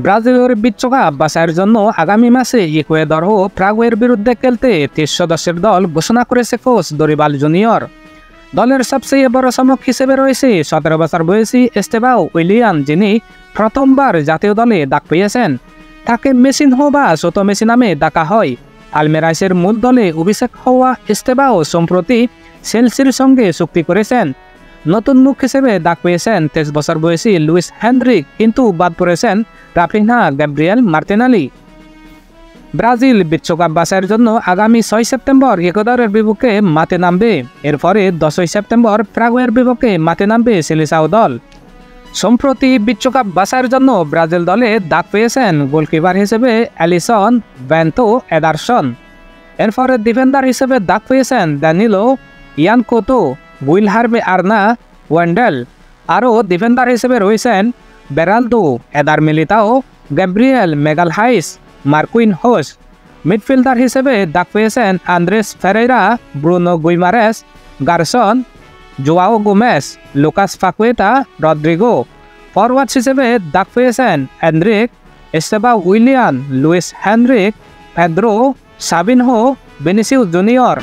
ব্রাজিলের বিশ্বকাপ বাছাইয়ের জন্য আগামী মাসে ইকুয়েডর ও প্রাগুয়ের বিরুদ্ধে খেলতে 30 সদস্যের দল ঘোষণা করেছে কোচ দরিবাল জুনিয়র। দলের সবচেয়ে বড় চমক হিসেবে রয়েছে 17 বছর বয়সী এস্তেবাও উইলিয়ান, যিনি প্রথমবার জাতীয় দলে ডাক পেয়েছেন। তাকে মেসিনহো বা ছোট মেসি নামে ডাকা হয়। আলমেরাইসের মূল দলে অভিষেক হওয়া এস্তেবাও সম্প্রতি চেলসির সঙ্গে চুক্তি করেছেন। নতুন মুখ হিসেবে ডাক পেয়েছেন 23 বছর বয়সী লুইস হেনরিক, কিন্তু বাদ পড়েছেন রাফিনহা, গ্যাব্রিয়েল মার্টিনেলি। ব্রাজিল বিশ্বকাপ বাছাইয়ের জন্য আগামী 6 সেপ্টেম্বর ইকুয়েডরের বিপক্ষে মাঠে নামবে। এরপরে 10 সেপ্টেম্বর প্রাগুয়ের বিপক্ষে মাঠে নামবে সেলিসাও দল। সম্প্রতি বিশ্বকাপ বাছাইয়ের জন্য ব্রাজিল দলে ডাক পেয়েছেন গোলকিপার হিসেবে অ্যালিসন বেন্তো এডারসন। এরপরে ডিফেন্ডার হিসেবে ডাক পেয়েছেন Danilo, Yan Couto, Guilherme Arana, Wendell. আরও ডিফেন্ডার হিসেবে রয়েছেন Beraldo, Eder Militao, Gabriel Magalhaes, Marquinhos. Midfielder হিসেবে ডাক পেয়েছেন Andreas Pereira, Bruno Guimaraes, Gerson, Joao Gomes, Lucas Paqueta, Rodrygo. Forward হিসেবে ডাক পেয়েছেন Endrick, Estevao Willian, Luiz Henrique, Pedro, Savinho, Vinicius junior.